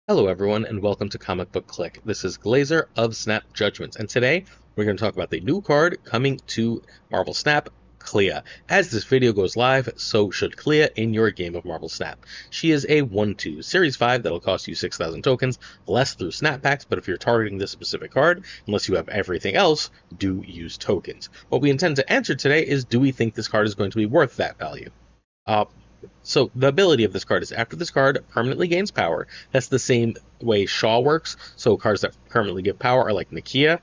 Hello everyone and welcome to Comic Book Click. This is Glazer of Snap Judgments, and today we're going to talk about the new card coming to Marvel Snap, Clea. As this video goes live, so should Clea in your game of Marvel Snap. She is a 1/2 Series 5 that'll cost you 6,000 tokens, less through Snap Packs, but if you're targeting this specific card, unless you have everything else, do use tokens. What we intend to answer today is, do we think this card is going to be worth that value? Uh, so the ability of this card is after this card permanently gains power. That's the same way Shaw works. So cards that permanently give power are like Nakia,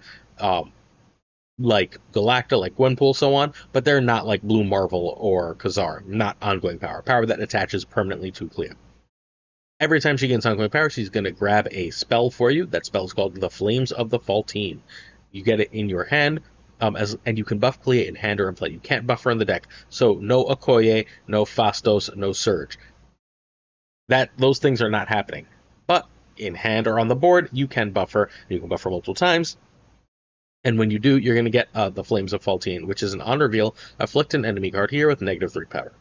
like Galacta, like Gwenpool, so on, but they're not like Blue Marvel or Khazar, not ongoing power. Power that attaches permanently to Clea. Every time she gains ongoing power, she's going to grab a spell for you. That spell is called the Flames of the Faltine. You get it in your hand, and you can buff Clea in hand or in play. You can't buff her in the deck, so no Okoye, no Fastos, no Surge. Those things are not happening. But in hand or on the board, you can buff her. You can buff her multiple times. And when you do, you're going to get the Flames of Faltine, which is an on reveal, afflict an enemy card here with -3 power.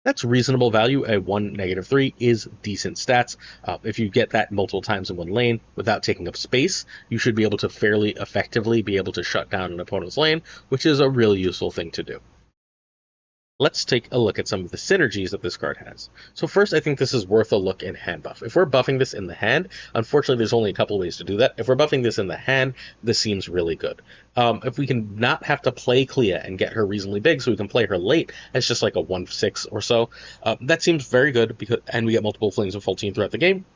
That's reasonable value. A 1 -3 is decent stats. If you get that multiple times in one lane without taking up space, you should be able to fairly effectively be able to shut down an opponent's lane, which is a really useful thing to do. Let's take a look at some of the synergies that this card has. So first, I think this is worth a look in hand buff. If we're buffing this in the hand, unfortunately, there's only a couple ways to do that. If we're buffing this in the hand, this seems really good. If we can not have to play Clea and get her reasonably big, so we can play her late, it's just like a 1/6 or so. That seems very good, and we get multiple Flames of Fultine throughout the game.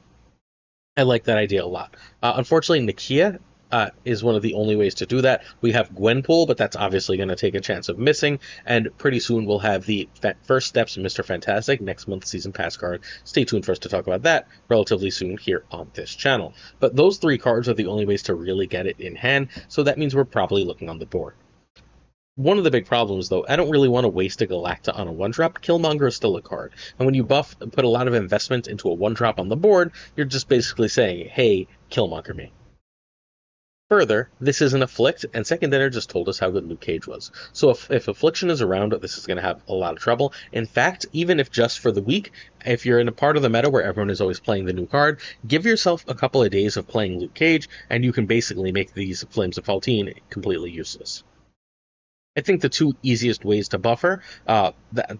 I like that idea a lot. Unfortunately, Nakia is one of the only ways to do that. We have Gwenpool, but that's obviously going to take a chance of missing, and pretty soon we'll have the First Steps Mr. Fantastic, next month's Season Pass card. Stay tuned for us to talk about that relatively soon here on this channel. But those three cards are the only ways to really get it in hand, so that means we're probably looking on the board. One of the big problems, though, I don't really want to waste a Galacta on a 1-drop. Killmonger is still a card. And when you buff and put a lot of investment into a 1-drop on the board, you're just basically saying, hey, Killmonger me. Further, this is an Afflict, and Second Dinner just told us how good Luke Cage was. So if Affliction is around, this is going to have a lot of trouble. In fact, even if just for the week, if you're in a part of the meta where everyone is always playing the new card, give yourself a couple of days of playing Luke Cage, and you can basically make these Flames of Faltine completely useless. I think the two easiest ways to buffer, the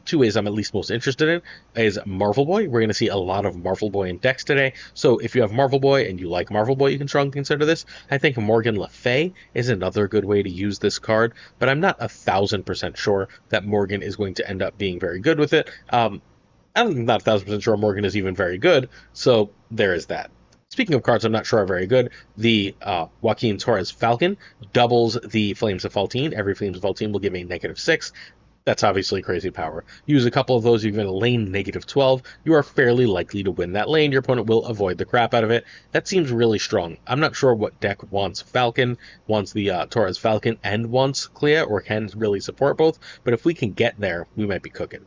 two ways I'm at least most interested in, is Marvel Boy. We're going to see a lot of Marvel Boy in decks today. So if you have Marvel Boy and you like Marvel Boy, you can strongly consider this. I think Morgan Le Fay is another good way to use this card, but I'm not 1,000% sure that Morgan is going to end up being very good with it. I'm not 1,000% sure Morgan is even very good, so there is that. Speaking of cards I'm not sure are very good, the Joaquin Torres Falcon doubles the Flames of Faltine. Every Flames of Faltine will give a -6. That's obviously crazy power. Use a couple of those, you're going to lane -12. You are fairly likely to win that lane. Your opponent will avoid the crap out of it. That seems really strong. I'm not sure what deck wants Falcon, wants the Torres Falcon, and wants Clea, or can really support both, but if we can get there, we might be cooking.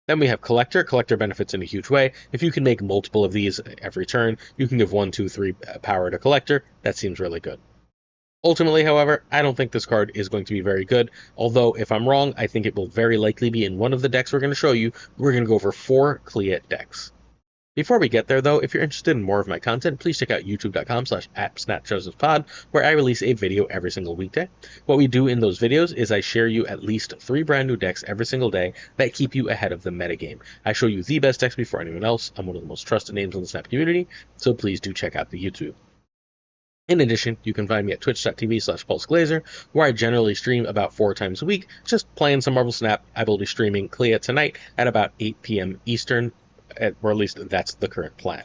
Then we have Collector. Collector benefits in a huge way. If you can make multiple of these every turn, you can give 1, 2, 3 power to Collector. That seems really good. Ultimately, however, I don't think this card is going to be very good, although if I'm wrong, I think it will very likely be in one of the decks we're going to show you. We're going to go over 4 Clea decks. Before we get there, though, if you're interested in more of my content, please check out youtube.com/@SnapJudgmentsPod, where I release a video every single weekday. What we do in those videos is I share you at least 3 brand new decks every single day that keep you ahead of the metagame. I show you the best decks before anyone else. I'm one of the most trusted names in the Snap community, so please do check out the YouTube. In addition, you can find me at twitch.tv/PulseGlazer, where I generally stream about 4 times a week, just playing some Marvel Snap. I will be streaming Clea tonight at about 8 p.m. Eastern, or at least that's the current plan.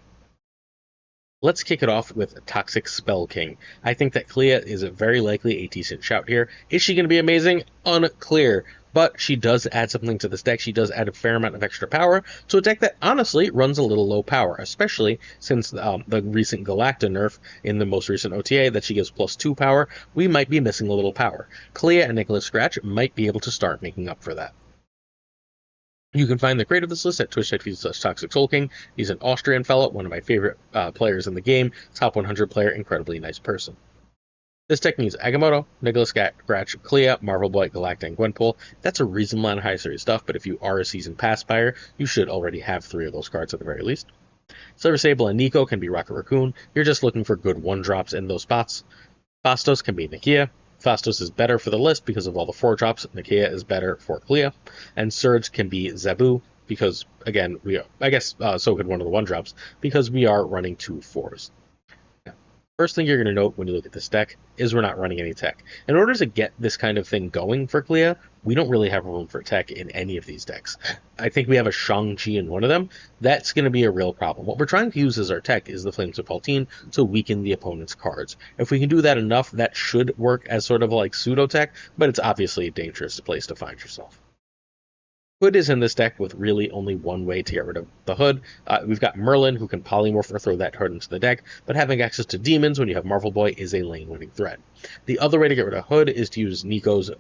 Let's kick it off with Toxic Spell King. I think that Clea is very likely a decent shout here. Is she going to be amazing? Unclear. But she does add something to this deck. She does add a fair amount of extra power to a deck that honestly runs a little low power, especially since the recent Galacta nerf in the most recent OTA that she gives +2 power. We might be missing a little power. Clea and Nicholas Scratch might be able to start making up for that. You can find the creator of this list at twitch.tv/ToxicSoulKing. He's an Austrian fellow, one of my favorite players in the game, top 100 player, incredibly nice person. This deck needs Agamotto, Nicholas Scratch, Clea, Marvel Boy, Galacta, and Gwenpool. That's a reasonable amount of high series stuff, but if you are a Season Pass buyer, you should already have 3 of those cards at the very least. Silver Sable and Nico can be Rocket Raccoon. You're just looking for good 1-drops in those spots. Fastos can be Nakia. Fastos is better for the list because of all the 4-drops. Nakia is better for Clea. And Surge can be Zabu because, again, so could one of the 1-drops because we are running 2 4s. First thing you're going to note when you look at this deck is we're not running any tech. In order to get this kind of thing going for Clea, we don't really have room for tech in any of these decks. I think we have a Shang-Chi in one of them. That's going to be a real problem. What we're trying to use as our tech is the Flames of Paltine to weaken the opponent's cards. If we can do that enough, that should work as sort of like pseudo-tech, but it's obviously a dangerous place to find yourself. Hood is in this deck with really only one way to get rid of the Hood. We've got Merlin, who can polymorph or throw that Hood into the deck, but having access to demons when you have Marvel Boy is a lane-winning threat. The other way to get rid of Hood is to use Nico's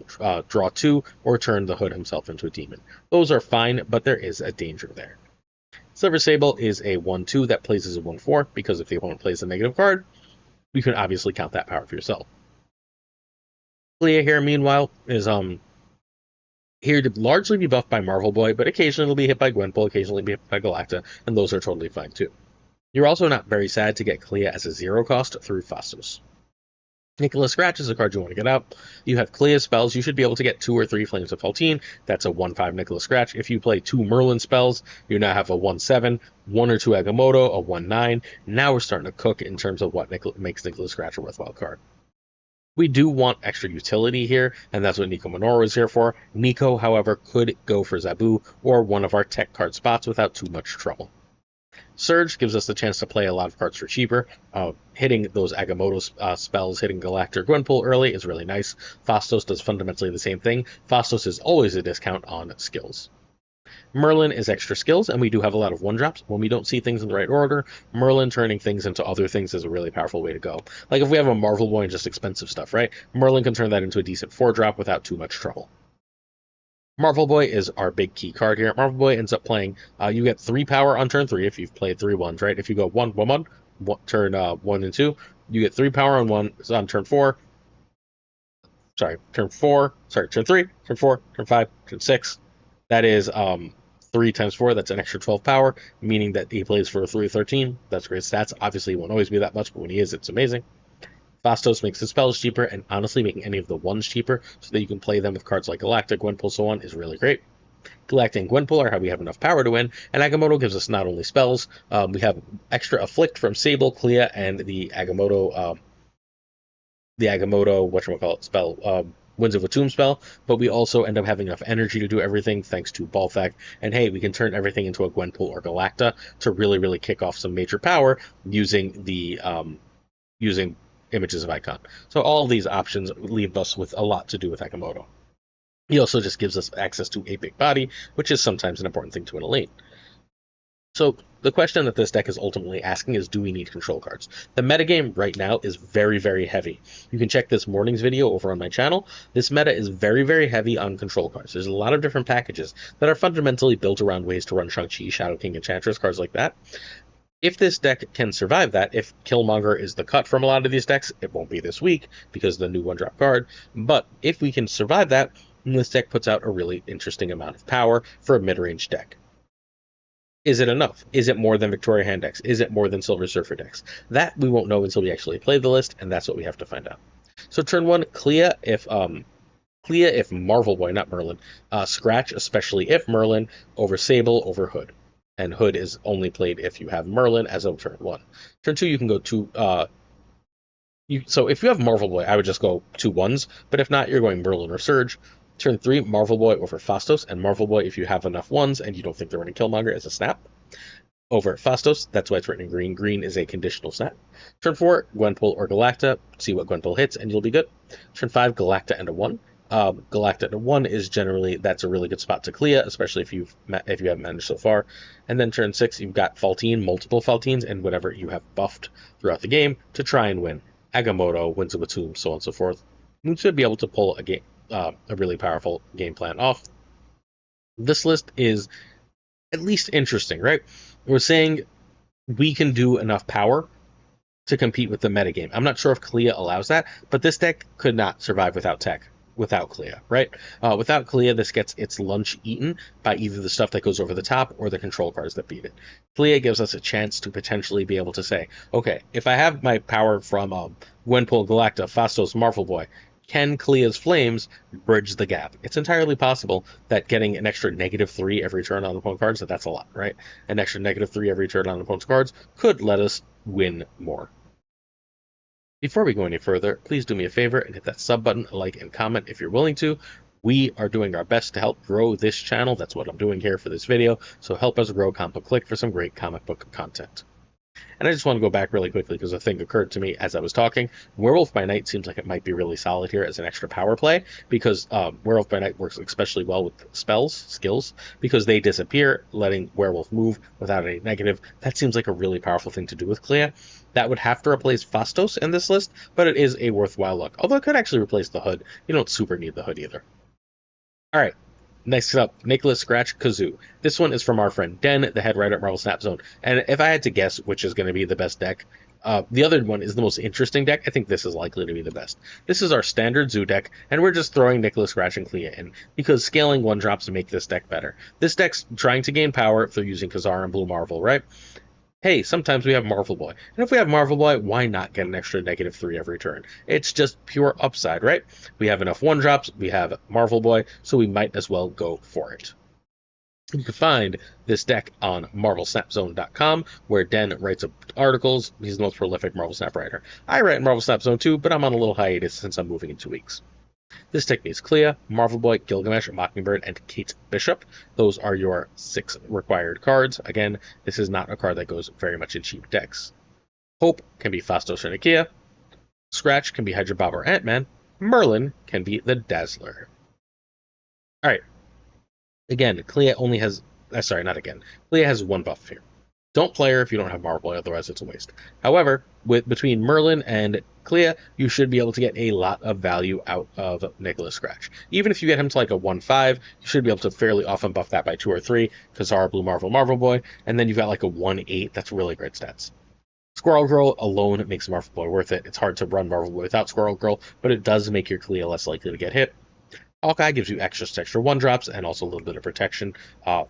Draw 2 or turn the Hood himself into a demon. Those are fine, but there is a danger there. Silver Sable is a 1-2 that plays as a 1-4, because if the opponent plays a negative card, you can obviously count that power for yourself. Clea here, meanwhile, is here to largely be buffed by Marvel Boy, but occasionally it'll be hit by Gwenpool, occasionally be hit by Galacta, and those are totally fine too. You're also not very sad to get Clea as a 0 cost through Fastos. Nicholas Scratch is a card you want to get out. You have Clea's spells, you should be able to get 2 or 3 Flames of Paltine. That's a 1-5 Nicholas Scratch. If you play 2 Merlin spells, you now have a 1-7, 1 or 2 Agamotto, a 1-9. Now we're starting to cook in terms of what makes Nicholas Scratch a worthwhile card. We do want extra utility here, and that's what Nico Minoru is here for. Nico, however, could go for Zabu or one of our tech card spots without too much trouble. Surge gives us the chance to play a lot of cards for cheaper. Hitting those Agamotto spells, hitting Galacta or Gwenpool early is really nice. Fastos does fundamentally the same thing. Fastos is always a discount on skills. Merlin is extra skills, and we do have a lot of 1-drops. When we don't see things in the right order, Merlin turning things into other things is a really powerful way to go. Like if we have a Marvel Boy and just expensive stuff, right? Merlin can turn that into a decent 4-drop without too much trouble. Marvel Boy is our big key card here. Marvel Boy ends up playing, you get 3 power on turn 3 if you've played 3 1s, right? If you go 1 1 1, turn 1 and 2, you get 3 power on turn 4. Turn 4, turn 3, turn 4, turn 5, turn 6. That is 3 times 4, that's an extra 12 power, meaning that he plays for a 3-13. That's great stats. Obviously, it won't always be that much, but when he is, it's amazing. Fastos makes his spells cheaper, and honestly, making any of the 1s cheaper so that you can play them with cards like Galactic, Gwenpool, so on, is really great. Galactic and Gwenpool are how we have enough power to win, and Agamotto gives us not only spells, we have extra Afflict from Sable, Clea, and the Agamotto, spell, Winds of a Tomb spell, but we also end up having enough energy to do everything thanks to Balthak, and hey, we can turn everything into a Gwenpool or Galacta to really, really kick off some major power using the using Images of Icon. So all of these options leave us with a lot to do with Agamotto. He also just gives us access to a big body, which is sometimes an important thing to win a lane. So the question that this deck is ultimately asking is, do we need control cards? The metagame right now is very, very heavy. You can check this morning's video over on my channel. This meta is very, very heavy on control cards. There's a lot of different packages that are fundamentally built around ways to run Shang-Chi, Shadow King, Enchantress, cards like that. If this deck can survive that, if Killmonger is the cut from a lot of these decks, it won't be this week because of the new 1-drop card, but if we can survive that, this deck puts out a really interesting amount of power for a mid-range deck. Is it enough? Is it more than Victoria Hand decks? Is it more than Silver Surfer decks? That we won't know until we actually play the list, and that's what we have to find out. So turn 1, Clea if Marvel Boy, not Merlin, Scratch, especially if Merlin, over Sable, over Hood. And Hood is only played if you have Merlin as of turn 1. Turn 2, you can go so if you have Marvel Boy, I would just go 2 1s, but if not, you're going Merlin or Surge. Turn 3, Marvel Boy over Fastos, and Marvel Boy if you have enough 1s and you don't think they're running Killmonger as a snap. Over Fastos, that's why it's written in green. Green is a conditional snap. Turn 4, Gwenpool or Galacta, see what Gwenpool hits, and you'll be good. Turn 5, Galacta and a 1. Galacta and a 1 is generally, that's a really good spot to Clea, especially if you haven't managed so far. And then turn 6, you've got Faltine, multiple Faltines, and whatever you have buffed throughout the game to try and win. Agamotto, Winds of a Tomb, so on and so forth. You should be able to pull a really powerful game plan off. This list is at least interesting, right? We're saying we can do enough power to compete with the metagame. I'm not sure if Clea allows that, but this deck could not survive without tech. without Clea, right? Without Clea, this gets its lunch eaten by either the stuff that goes over the top or the control cards that beat it. Clea gives us a chance to potentially be able to say, okay, if I have my power from Gwenpool, Galacta, Phastos, Marvel Boy, can Clea's Flames bridge the gap? It's entirely possible that getting an extra -3 every turn on opponent cards, that's a lot, right? An extra -3 every turn on opponent's cards could let us win more. Before we go any further, please do me a favor and hit that sub button, like, and comment if you're willing to. We are doing our best to help grow this channel. That's what I'm doing here for this video. So help us grow Comic Book Click for some great comic book content. And I just want to go back really quickly because a thing occurred to me as I was talking. Werewolf by Night seems like it might be really solid here as an extra power play because Werewolf by Night works especially well with skills, because they disappear, letting Werewolf move without any negative. That seems like a really powerful thing to do with Clea. That would have to replace Phastos in this list, but it is a worthwhile look. Although it could actually replace the hood. You don't super need the hood either. All right. Next up, Nicholas Scratch Kazoo. This one is from our friend Den, the head writer at Marvel Snap Zone. And if I had to guess which is going to be the best deck, the other one is the most interesting deck. I think this is likely to be the best. This is our standard Zoo deck, and we're just throwing Nicholas Scratch and Clea in, because scaling 1-drops make this deck better. This deck's trying to gain power through using Khazar and Blue Marvel, right? Hey, sometimes we have Marvel Boy. And if we have Marvel Boy, why not get an extra -3 every turn? It's just pure upside, right? We have enough 1-drops, we have Marvel Boy, so we might as well go for it. You can find this deck on MarvelSnapZone.com, where Den writes articles. He's the most prolific Marvel Snap writer. I write in Marvel Snap Zone too, but I'm on a little hiatus since I'm moving in 2 weeks. This deck needs Clea, Marvel Boy, Gilgamesh, Mockingbird, and Kate Bishop. Those are your 6 required cards. Again, this is not a card that goes very much in cheap decks. Hope can be Phastos or Nakia. Scratch can be Hydra Bob or Ant-Man. Merlin can be the Dazzler. Alright. Again, Clea only has... Clea has 1 buff here. Don't play her if you don't have Marvel Boy, otherwise it's a waste. However, between Merlin and Clea, you should be able to get a lot of value out of Nicholas Scratch. Even if you get him to like a 1-5, you should be able to fairly often buff that by 2 or 3, Khazar, Blue Marvel, Marvel Boy, and then you've got like a 1-8, that's really great stats. Squirrel Girl alone makes Marvel Boy worth it. It's hard to run Marvel Boy without Squirrel Girl, but it does make your Clea less likely to get hit. Hawkeye gives you extra 1-drops and also a little bit of protection.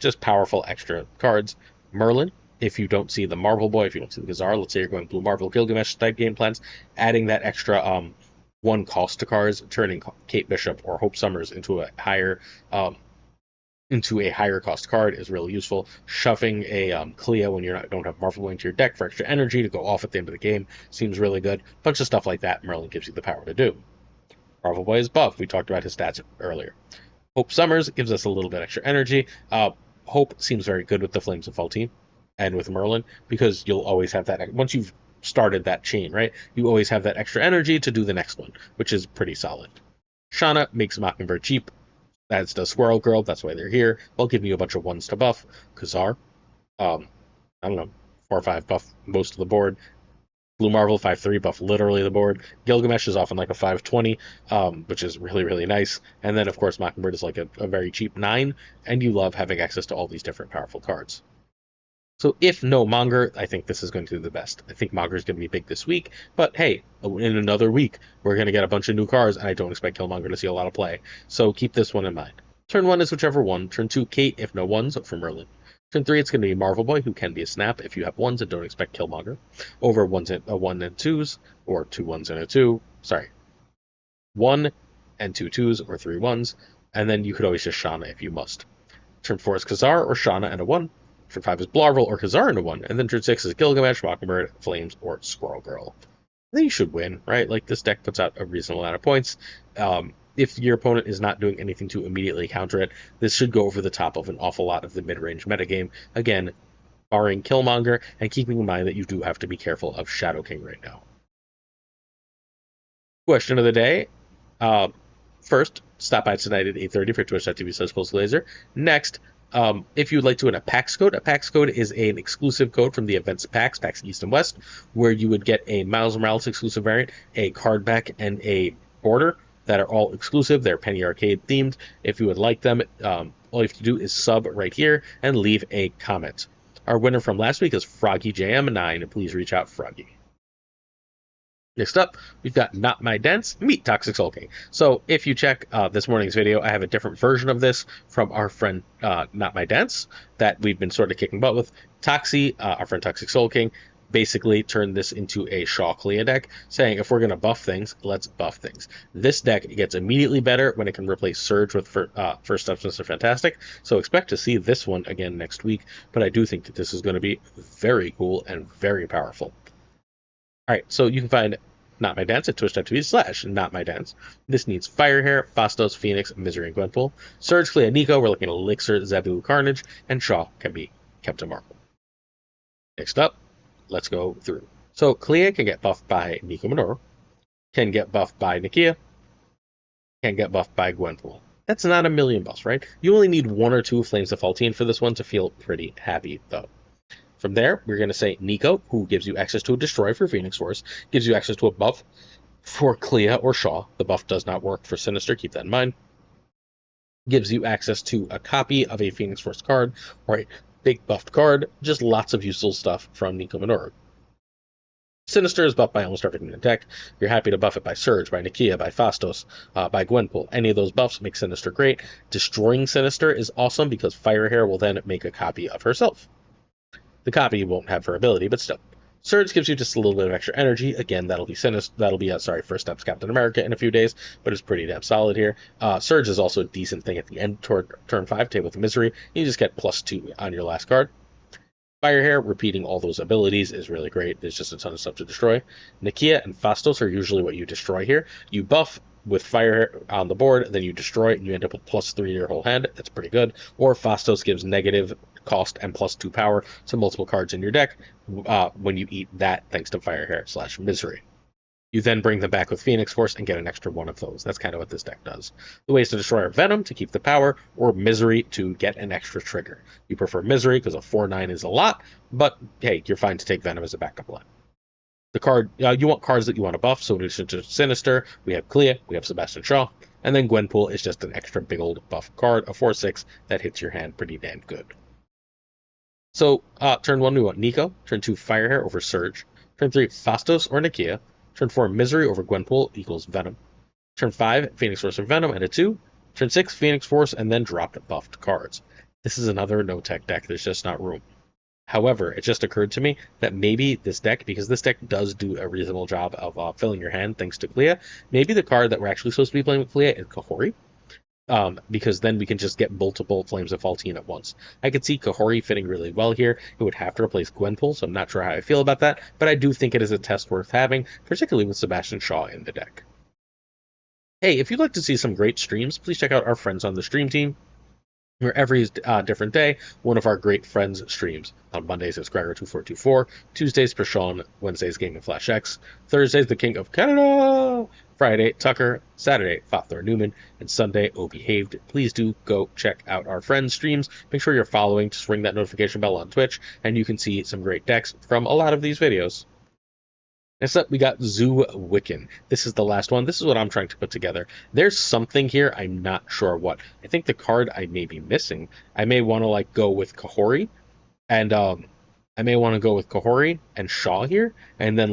Just powerful extra cards. Merlin, if you don't see the Marvel Boy, if you don't see the Khazar, let's say you're going Blue Marvel Gilgamesh type game plans, adding that extra 1 cost to cards, turning Kate Bishop or Hope Summers into a higher cost card is really useful. Shoving a Clea when you don't have Marvel Boy into your deck for extra energy to go off at the end of the game seems really good. Bunch of stuff like that Merlin gives you the power to do. Marvel Boy is buff. We talked about his stats earlier. Hope Summers gives us a little bit extra energy. Hope seems very good with the Flames of Fall team and with Merlin, because you'll always have that, once you've started that chain, right, you always have that extra energy to do the next one, which is pretty solid. Shauna makes Mockingbird cheap, as does Squirrel Girl, that's why they're here, while giving you a bunch of 1s to buff. Khazar, I don't know, 4 or 5 buff most of the board. Blue Marvel, 5-3, buff literally the board. Gilgamesh is often like a 5-20, which is really, really nice. And then, of course, Mockingbird is like a very cheap 9, and you love having access to all these different powerful cards. So if no Monger, I think this is going to do the best. I think Monger is going to be big this week, but hey, in another week, we're going to get a bunch of new cards, and I don't expect Killmonger to see a lot of play. So keep this one in mind. Turn 1 is whichever one. Turn 2, Kate, if no 1s, for Merlin. Turn 3, it's going to be Marvel Boy, who can be a snap if you have 1s and don't expect Killmonger. Over 1 and 2s, or 2 1s and a 2. Sorry. 1 and 2 2s, or 3 1s. And then you could always just Shauna if you must. Turn 4 is Khazar or Shauna and a 1. Turn 5 is Blarvel or Khazar and a 1. And then turn 6 is Gilgamesh, Mockingbird, Flames, or Squirrel Girl. I think you should win, right? Like, this deck puts out a reasonable amount of points. If your opponent is not doing anything to immediately counter it, this should go over the top of an awful lot of the mid-range metagame. Again, barring Killmonger, and keeping in mind that you do have to be careful of Shadow King right now. Question of the day. First, stop by tonight at 8:30 for twitch.tv/PulseLaser. Next, if you'd like to win a PAX code is an exclusive code from the events PAX East and West, where you would get a Miles Morales exclusive variant, a card back, and a border that are all exclusive. They're Penny Arcade themed. If you would like them, all you have to do is sub right here and leave a comment. Our winner from last week is Froggy JM9. Please reach out, Froggy. Next up, we've got Not My Dents, Meet Toxic Soul King. So if you check this morning's video, I have a different version of this from our friend Not My Dents that we've been sort of kicking butt with. Toxie, our friend Toxic Soul King, basically turned this into a Shaw Clea deck, saying if we're going to buff things, let's buff things. This deck gets immediately better when it can replace Surge with First Steps Mr. Fantastic, so expect to see this one again next week, but I do think that this is going to be very cool and very powerful. Alright, so you can find Not My Dance at twitch.tv/NotMyDance. This needs Firehair, Fastos, Phoenix, Misery, and Gwenpool. Surge, Clea, Nico, we're looking at Elixir, Zabu, Carnage, and Shaw can be kept in Marvel. Next up, let's go through. So Clea can get buffed by Nico Minoru, can get buffed by Nakia, can get buffed by Gwenpool. That's not a million buffs, right? You only need one or two Flames of Faltine for this one to feel pretty happy, though. From there, we're going to say Nico, who gives you access to a Destroy for Phoenix Force, gives you access to a buff for Clea or Shaw. The buff does not work for Sinister, keep that in mind. Gives you access to a copy of a Phoenix Force card, or a big buffed card, just lots of useful stuff from Nico Minoru. Sinister is buffed by almost everything in the deck. You're happy to buff it by Surge, by Nakia, by Fastos, by Gwenpool. Any of those buffs make Sinister great. Destroying Sinister is awesome because Firehair will then make a copy of herself. The copy won't have her ability, but still. Surge gives you just a little bit of extra energy. Again, that'll be First Steps Captain America in a few days, but it's pretty damn solid here. Surge is also a decent thing at the end toward turn 5 table with Misery. You just get +2 on your last card. Firehair, repeating all those abilities is really great. There's just a ton of stuff to destroy. Nakia and Fastos are usually what you destroy here. You buff with Firehair on the board, then you destroy it, and you end up with +3 to your whole hand. That's pretty good. Or Fastos gives negative cost and +2 power to multiple cards in your deck when you eat that thanks to Firehair/Misery. You then bring them back with Phoenix Force and get an extra one of those. That's kind of what this deck does. The ways to destroy are Venom to keep the power, or Misery to get an extra trigger. You prefer Misery because a 4/9 is a lot, but hey, you're fine to take Venom as a backup line. The card you want cards that you want to buff, so in addition to Sinister, we have Clea, we have Sebastian Shaw, and then Gwenpool is just an extra big old buff card, a 4/6 that hits your hand pretty damn good. So, turn 1 we want Nico, turn 2 Firehair over Surge, turn 3 Fastos or Nakia, turn 4 Misery over Gwenpool equals Venom, turn 5 Phoenix Force or Venom and a 2, turn 6 Phoenix Force and then drop buffed cards. This is another no-tech deck, there's just not room. However, it just occurred to me that maybe this deck, because this deck does do a reasonable job of filling your hand thanks to Clea, maybe the card that we're actually supposed to be playing with Clea is Kahori. Because then we can just get multiple Flames of Faltine at once. I could see Kahori fitting really well here. It would have to replace Gwenpool, so I'm not sure how I feel about that, but I do think it is a test worth having, particularly with Sebastian Shaw in the deck. Hey, if you'd like to see some great streams, please check out our friends on the stream team, where every different day, one of our great friends streams. On Mondays, it's Gregor2424, Tuesdays, Prashon, Wednesdays, Game of Flash X, Thursdays, the King of Canada, Friday, Tucker, Saturday, Fafthor Newman, and Sunday, Oh Behaved. Please do go check out our friends' streams. Make sure you're following, just ring that notification bell on Twitch, and you can see some great decks from a lot of these videos. Next up, we got Zoo Wiccan. This is the last one. This is what I'm trying to put together. There's something here. I'm not sure what. I think the card I may be missing. I may want to go with Kahori, and I may want to go with Kahori and Shaw here, and then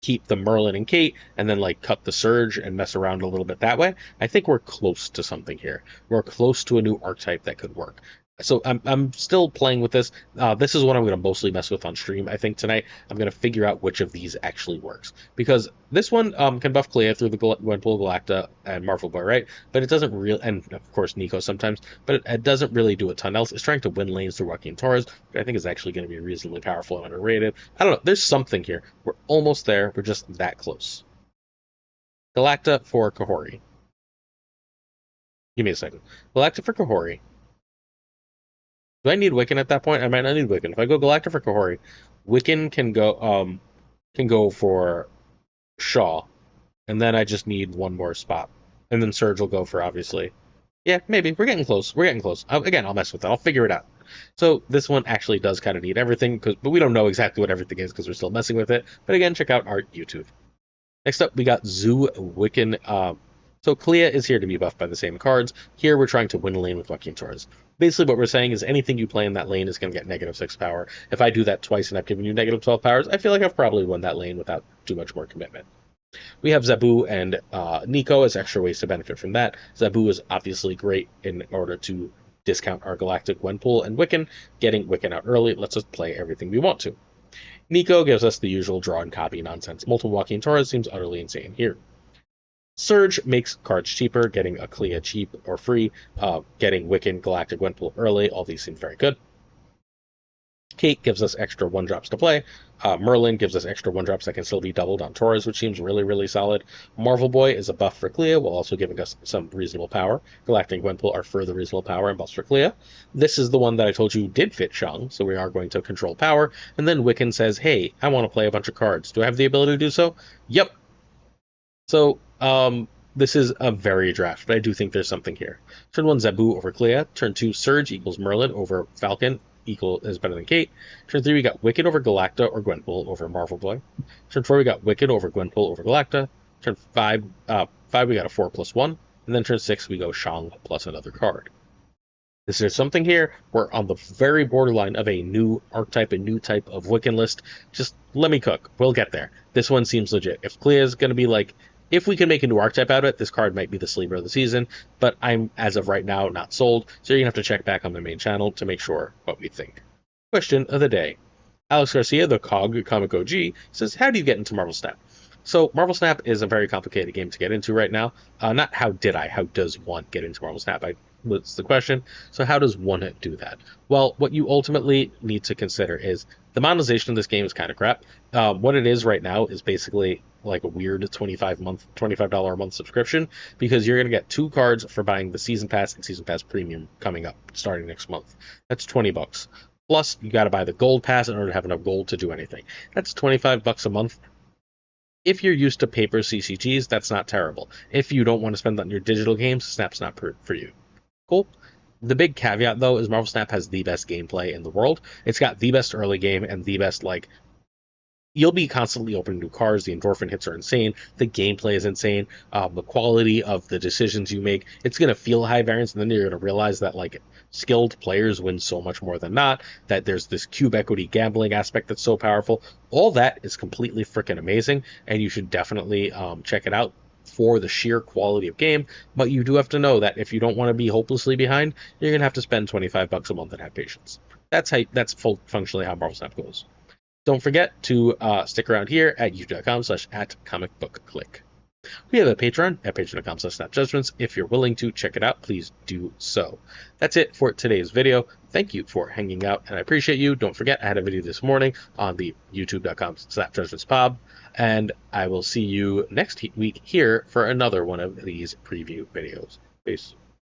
keep the Merlin and Kate, and then cut the Surge and mess around a little bit that way. I think we're close to something here. We're close to a new archetype that could work. So I'm still playing with this. This is what I'm going to mostly mess with on stream. I think tonight I'm going to figure out which of these actually works. Because this one can buff Clea through the Gwenpool, Galacta, and Marvel Boy, right? But it doesn't really, and of course Nico sometimes, but it doesn't really do a ton else. It's trying to win lanes through Joaquin Torres, which I think is actually going to be reasonably powerful and underrated. I don't know. There's something here. We're almost there. We're just that close. Galacta for Kahori. Give me a second. Galacta for Kahori. Do I need Wiccan at that point? I might not need Wiccan. If I go Galacta for Kahori, Wiccan can go for Shaw, and then I just need one more spot, and then Surge will go for obviously. Yeah, maybe we're getting close. We're getting close. Again, I'll mess with it. I'll figure it out. So this one actually does kind of need everything, but we don't know exactly what everything is because we're still messing with it. But again, check out our YouTube. Next up, we got Zoo Wiccan. So Clea is here to be buffed by the same cards. Here we're trying to win a lane with Joaquin Torres. Basically what we're saying is anything you play in that lane is going to get -6 power. If I do that twice and I've given you -12 powers, I feel like I've probably won that lane without too much more commitment. We have Zabu and Nico as extra ways to benefit from that. Zabu is obviously great in order to discount our Galactic Gwenpool and Wiccan. Getting Wiccan out early lets us play everything we want to. Nico gives us the usual draw and copy nonsense. Multiple Joaquin Torres seems utterly insane here. Surge makes cards cheaper, getting a Clea cheap or free, getting Wiccan, Galactic Gwenpool early. All these seem very good. Kate gives us extra 1-drops to play. Merlin gives us extra 1-drops that can still be doubled on Torres, which seems really, really solid. Marvel Boy is a buff for Clea, while also giving us some reasonable power. Galactic Gwenpool are further reasonable power and buffs for Clea. This is the one that I told you did fit Shang, so we are going to control power. And then Wiccan says, hey, I want to play a bunch of cards. Do I have the ability to do so? Yep. So, this is a very draft, but I do think there's something here. Turn 1, Zabu over Clea. Turn 2, Surge equals Merlin over Falcon. Is better than Kate. Turn 3, we got Wiccan over Galacta or Gwenpool over Marvel Boy. Turn 4, we got Wiccan over Gwenpool over Galacta. Turn 5, we got a 4+1. And then turn 6, we go Shang plus another card. Is there something here? We're on the very borderline of a new archetype, a new type of Wiccan list. Just let me cook. We'll get there. This one seems legit. If Clea is going to be like, if we can make a new archetype out of it, this card might be the sleeper of the season, but I'm, as of right now, not sold, so you're going to have to check back on my main channel to make sure what we think. Question of the day. Alex Garcia, the COG Comic OG, says, how do you get into Marvel Snap? So Marvel Snap is a very complicated game to get into right now. Not how does one get into Marvel Snap? What's the question. So how does one do that? Well, what you ultimately need to consider is the monetization of this game is kind of crap. What it is right now is basically like a weird $25 a month subscription, because you're going to get 2 cards for buying the Season Pass and Season Pass Premium coming up starting next month. That's $20. Plus, you got to buy the Gold Pass in order to have enough gold to do anything. That's $25 a month. If you're used to paper CCGs, that's not terrible. If you don't want to spend that on your digital games, Snap's not for you. Cool. The big caveat, though, is Marvel Snap has the best gameplay in the world. It's got the best early game and the best, you'll be constantly opening new cards. The endorphin hits are insane. The gameplay is insane. The quality of the decisions you make, it's going to feel high variance, and then you're going to realize that, skilled players win so much more than not, that there's this cube equity gambling aspect that's so powerful. All that is completely freaking amazing, and you should definitely check it out for the sheer quality of game, but you do have to know that if you don't want to be hopelessly behind, you're going to have to spend $25 a month and have patience. That's functionally how Marvel Snap goes. Don't forget to stick around here at youtube.com/@comicbookclick. We have a Patreon at patreon.com/snapjudgments. If you're willing to check it out, please do so. That's it for today's video. Thank you for hanging out, and I appreciate you. Don't forget, I had a video this morning on the youtube.com/snapjudgmentspod, and I will see you next week here for another one of these preview videos. Peace.